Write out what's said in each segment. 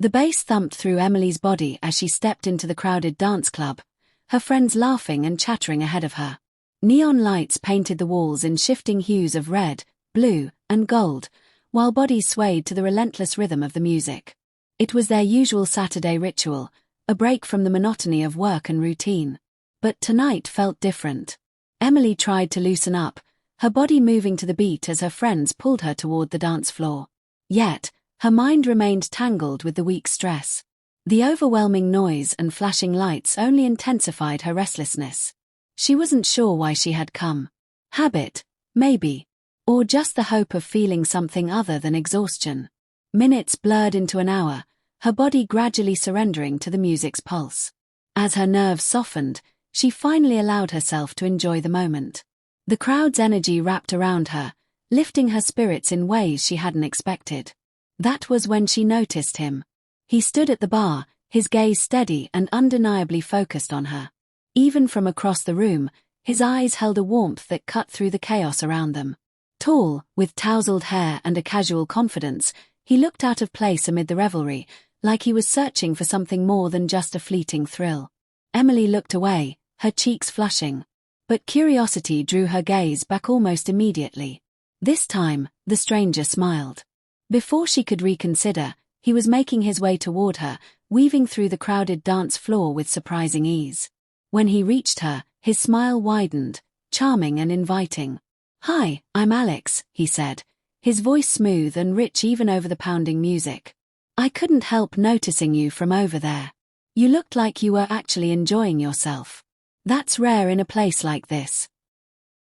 The bass thumped through Emily's body as she stepped into the crowded dance club, her friends laughing and chattering ahead of her. Neon lights painted the walls in shifting hues of red, blue, and gold, while bodies swayed to the relentless rhythm of the music. It was their usual Saturday ritual, a break from the monotony of work and routine. But tonight felt different. Emily tried to loosen up, her body moving to the beat as her friends pulled her toward the dance floor. Yet, her mind remained tangled with the week's stress. The overwhelming noise and flashing lights only intensified her restlessness. She wasn't sure why she had come. Habit, maybe. Or just the hope of feeling something other than exhaustion. Minutes blurred into an hour, her body gradually surrendering to the music's pulse. As her nerves softened, she finally allowed herself to enjoy the moment. The crowd's energy wrapped around her, lifting her spirits in ways she hadn't expected. That was when she noticed him. He stood at the bar, his gaze steady and undeniably focused on her. Even from across the room, his eyes held a warmth that cut through the chaos around them. Tall, with tousled hair and a casual confidence, he looked out of place amid the revelry, like he was searching for something more than just a fleeting thrill. Emily looked away, her cheeks flushing. But curiosity drew her gaze back almost immediately. This time, the stranger smiled. Before she could reconsider, he was making his way toward her, weaving through the crowded dance floor with surprising ease. When he reached her, his smile widened, charming and inviting. "Hi, I'm Alex," he said, his voice smooth and rich even over the pounding music. "I couldn't help noticing you from over there. You looked like you were actually enjoying yourself. That's rare in a place like this."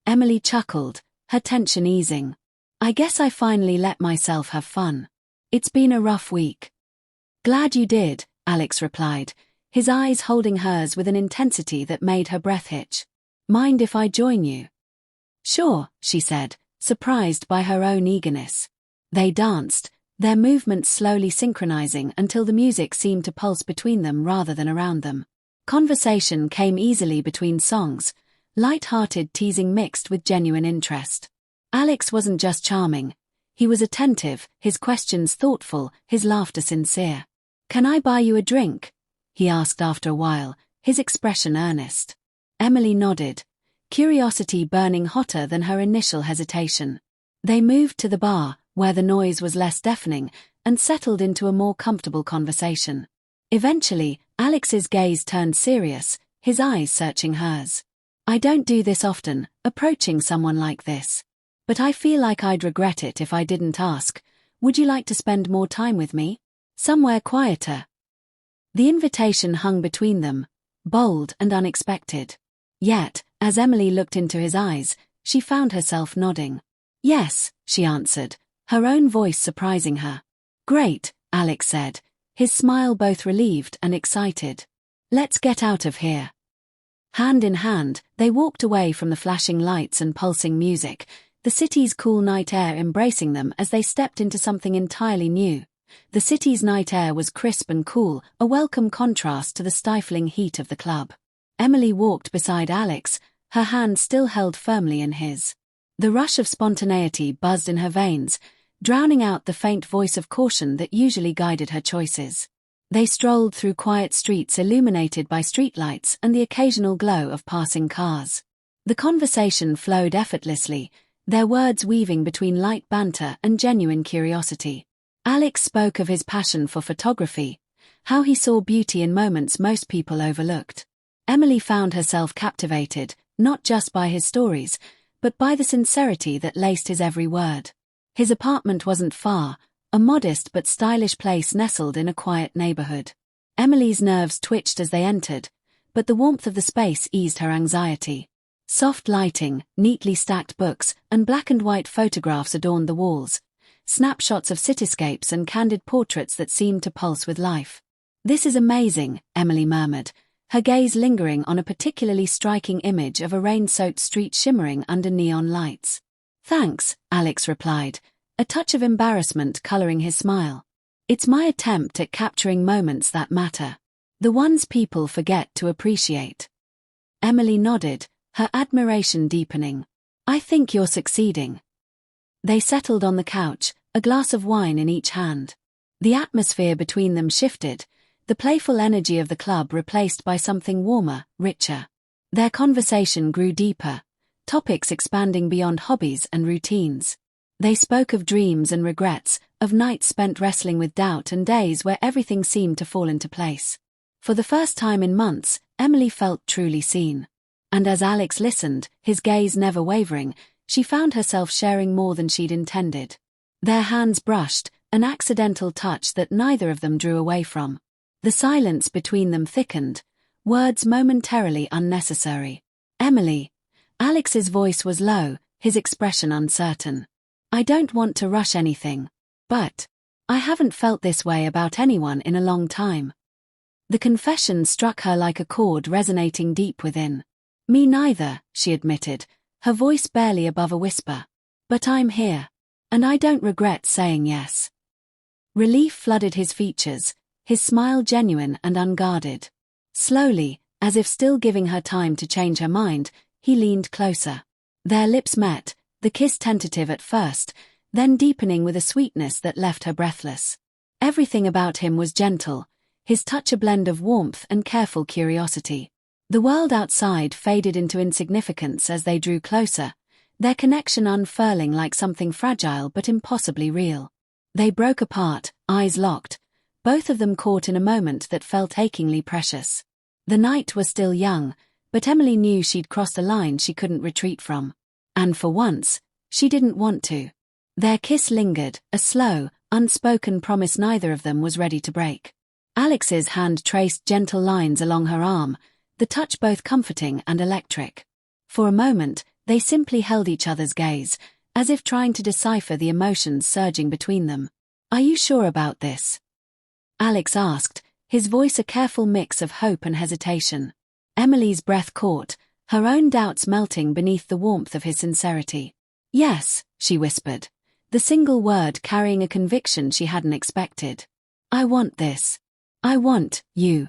Emily chuckled, her tension easing. "I guess I finally let myself have fun. It's been a rough week." "Glad you did," Alex replied, his eyes holding hers with an intensity that made her breath hitch. "Mind if I join you?" "Sure," she said, surprised by her own eagerness. They danced, their movements slowly synchronizing until the music seemed to pulse between them rather than around them. Conversation came easily between songs, light-hearted teasing mixed with genuine interest. Alex wasn't just charming. He was attentive, his questions thoughtful, his laughter sincere. "Can I buy you a drink?" he asked after a while, his expression earnest. Emily nodded, curiosity burning hotter than her initial hesitation. They moved to the bar, where the noise was less deafening, and settled into a more comfortable conversation. Eventually, Alex's gaze turned serious, his eyes searching hers. "I don't do this often, approaching someone like this. But I feel like I'd regret it if I didn't ask. Would you like to spend more time with me? Somewhere quieter?" The invitation hung between them, bold and unexpected. Yet, as Emily looked into his eyes, she found herself nodding. "Yes," she answered, her own voice surprising her. "Great," Alex said, his smile both relieved and excited. "Let's get out of here." Hand in hand, they walked away from the flashing lights and pulsing music, the city's cool night air embracing them as they stepped into something entirely new. The city's night air was crisp and cool, a welcome contrast to the stifling heat of the club. Emily walked beside Alex, her hand still held firmly in his. The rush of spontaneity buzzed in her veins, drowning out the faint voice of caution that usually guided her choices. They strolled through quiet streets illuminated by streetlights and the occasional glow of passing cars. The conversation flowed effortlessly, their words weaving between light banter and genuine curiosity. Alex spoke of his passion for photography, how he saw beauty in moments most people overlooked. Emily found herself captivated, not just by his stories, but by the sincerity that laced his every word. His apartment wasn't far, a modest but stylish place nestled in a quiet neighborhood. Emily's nerves twitched as they entered, but the warmth of the space eased her anxiety. Soft lighting, neatly stacked books, and black and white photographs adorned the walls, snapshots of cityscapes and candid portraits that seemed to pulse with life. "This is amazing," Emily murmured, her gaze lingering on a particularly striking image of a rain-soaked street shimmering under neon lights. "Thanks," Alex replied, a touch of embarrassment coloring his smile. "It's my attempt at capturing moments that matter, the ones people forget to appreciate." Emily nodded, her admiration deepening. "I think you're succeeding." They settled on the couch, a glass of wine in each hand. The atmosphere between them shifted, the playful energy of the club replaced by something warmer, richer. Their conversation grew deeper, topics expanding beyond hobbies and routines. They spoke of dreams and regrets, of nights spent wrestling with doubt and days where everything seemed to fall into place. For the first time in months, Emily felt truly seen. And as Alex listened, his gaze never wavering, she found herself sharing more than she'd intended. Their hands brushed, an accidental touch that neither of them drew away from. The silence between them thickened, words momentarily unnecessary. Emily. Alex's voice was low, his expression uncertain. I don't want to rush anything. But I haven't felt this way about anyone in a long time. The confession struck her like a chord resonating deep within. Me neither, she admitted, her voice barely above a whisper. But I'm here. And I don't regret saying yes. Relief flooded his features, his smile genuine and unguarded. Slowly, as if still giving her time to change her mind, he leaned closer. Their lips met, the kiss tentative at first, then deepening with a sweetness that left her breathless. Everything about him was gentle, his touch a blend of warmth and careful curiosity. The world outside faded into insignificance as they drew closer, their connection unfurling like something fragile but impossibly real. They broke apart, eyes locked, both of them caught in a moment that felt achingly precious. The night was still young, but Emily knew she'd crossed a line she couldn't retreat from. And for once, she didn't want to. Their kiss lingered, a slow, unspoken promise neither of them was ready to break. Alex's hand traced gentle lines along her arm, the touch both comforting and electric. For a moment, they simply held each other's gaze, as if trying to decipher the emotions surging between them. Are you sure about this? Alex asked, his voice a careful mix of hope and hesitation. Emily's breath caught, her own doubts melting beneath the warmth of his sincerity. Yes, she whispered, the single word carrying a conviction she hadn't expected. I want this. I want you.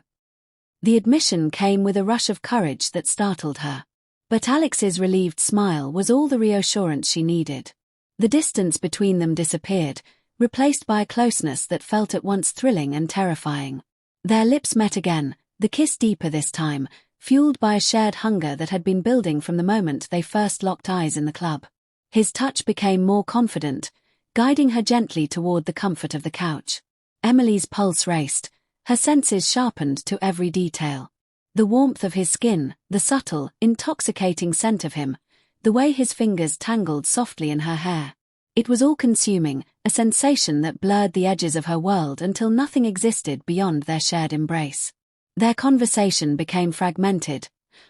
The admission came with a rush of courage that startled her. But Alex's relieved smile was all the reassurance she needed. The distance between them disappeared, replaced by a closeness that felt at once thrilling and terrifying. Their lips met again, the kiss deeper this time, fueled by a shared hunger that had been building from the moment they first locked eyes in the club. His touch became more confident, guiding her gently toward the comfort of the couch. Emily's pulse raced, her senses sharpened to every detail. The warmth of his skin, the subtle, intoxicating scent of him, the way his fingers tangled softly in her hair. It was all-consuming, a sensation that blurred the edges of her world until nothing existed beyond their shared embrace. Their conversation became fragmented,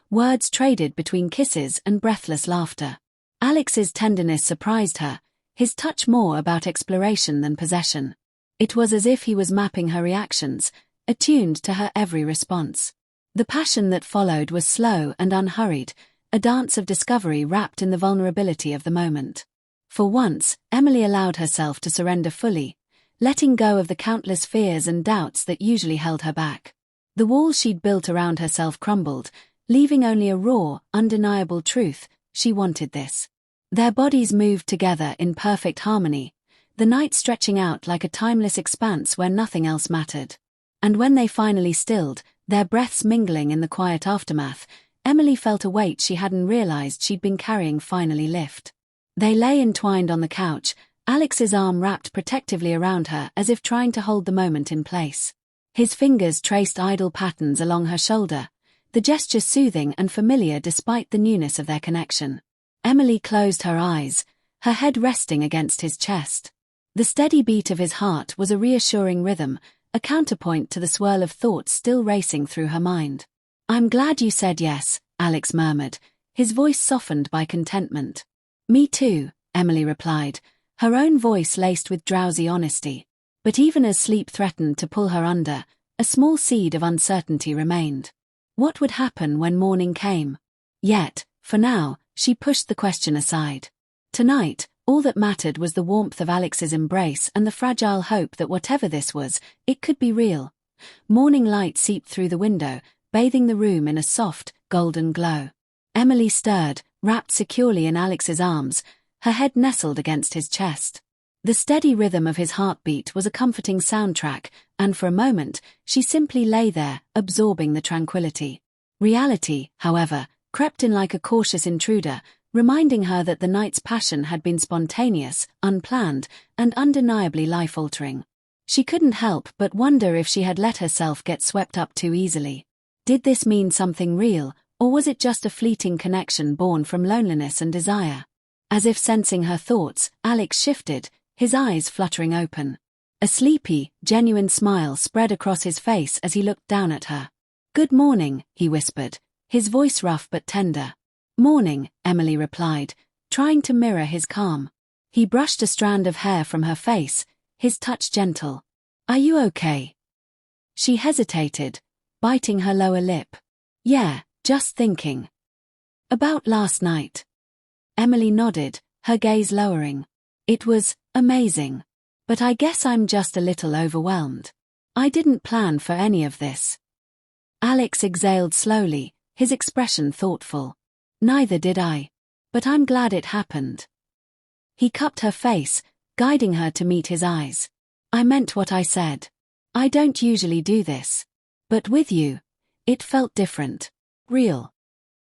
words traded between kisses and breathless laughter. Alex's tenderness surprised her, his touch more about exploration than possession. It was as if he was mapping her reactions, attuned to her every response. The passion that followed was slow and unhurried, a dance of discovery wrapped in the vulnerability of the moment. For once, Emily allowed herself to surrender fully, letting go of the countless fears and doubts that usually held her back. The walls she'd built around herself crumbled, leaving only a raw, undeniable truth: she wanted this. Their bodies moved together in perfect harmony, the night stretching out like a timeless expanse where nothing else mattered. And when they finally stilled, their breaths mingling in the quiet aftermath, Emily felt a weight she hadn't realized she'd been carrying finally lift. They lay entwined on the couch, Alex's arm wrapped protectively around her as if trying to hold the moment in place. His fingers traced idle patterns along her shoulder, the gesture soothing and familiar despite the newness of their connection. Emily closed her eyes, her head resting against his chest. The steady beat of his heart was a reassuring rhythm, a counterpoint to the swirl of thoughts still racing through her mind. I'm glad you said yes, Alex murmured, his voice softened by contentment. Me too, Emily replied, her own voice laced with drowsy honesty. But even as sleep threatened to pull her under, a small seed of uncertainty remained. What would happen when morning came? Yet, for now, she pushed the question aside. Tonight, all that mattered was the warmth of Alex's embrace and the fragile hope that whatever this was, it could be real. Morning light seeped through the window, bathing the room in a soft, golden glow. Emily stirred, wrapped securely in Alex's arms, her head nestled against his chest. The steady rhythm of his heartbeat was a comforting soundtrack, and for a moment, she simply lay there, absorbing the tranquility. Reality, however, crept in like a cautious intruder, reminding her that the night's passion had been spontaneous, unplanned, and undeniably life-altering. She couldn't help but wonder if she had let herself get swept up too easily. Did this mean something real, or was it just a fleeting connection born from loneliness and desire? As if sensing her thoughts, Alex shifted, his eyes fluttering open. A sleepy, genuine smile spread across his face as he looked down at her. "Good morning," he whispered, his voice rough but tender. "Morning," Emily replied, trying to mirror his calm. He brushed a strand of hair from her face, his touch gentle. "Are you okay?" She hesitated, biting her lower lip. "Yeah, just thinking." "About last night?" Emily nodded, her gaze lowering. "It was amazing. But I guess I'm just a little overwhelmed. I didn't plan for any of this." Alex exhaled slowly, his expression thoughtful. "Neither did I. But I'm glad it happened." He cupped her face, guiding her to meet his eyes. "I meant what I said. I don't usually do this. But with you, it felt different. Real."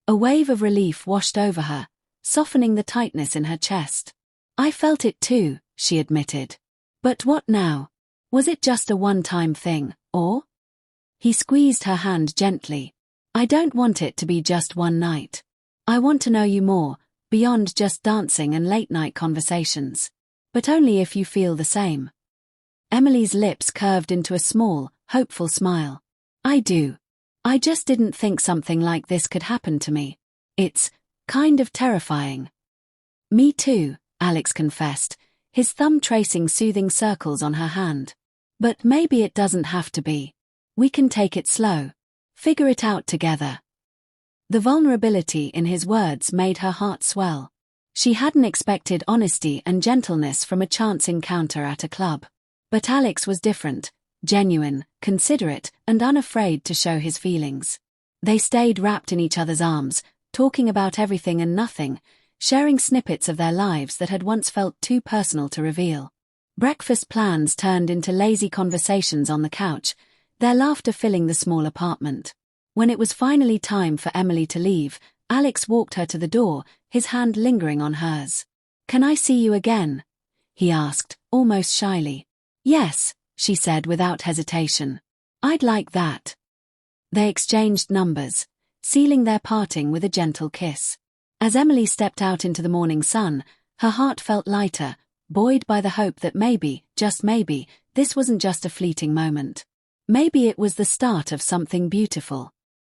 A wave of relief washed over her, softening the tightness in her chest. "I felt it too," she admitted. "But what now? Was it just a one-time thing, or?" He squeezed her hand gently. "I don't want it to be just one night. I want to know you more, beyond just dancing and late-night conversations. But only if you feel the same." Emily's lips curved into a small, hopeful smile. "I do. I just didn't think something like this could happen to me. It's kind of terrifying." "Me too," Alex confessed, his thumb tracing soothing circles on her hand. "But maybe it doesn't have to be. We can take it slow. Figure it out together." The vulnerability in his words made her heart swell. She hadn't expected honesty and gentleness from a chance encounter at a club. But Alex was different, genuine, considerate, and unafraid to show his feelings. They stayed wrapped in each other's arms, talking about everything and nothing, sharing snippets of their lives that had once felt too personal to reveal. Breakfast plans turned into lazy conversations on the couch, their laughter filling the small apartment. When it was finally time for Emily to leave, Alex walked her to the door, his hand lingering on hers. "Can I see you again?" he asked, almost shyly. "Yes," she said without hesitation. "I'd like that." They exchanged numbers, sealing their parting with a gentle kiss. As Emily stepped out into the morning sun, her heart felt lighter, buoyed by the hope that maybe, just maybe, this wasn't just a fleeting moment. Maybe it was the start of something beautiful.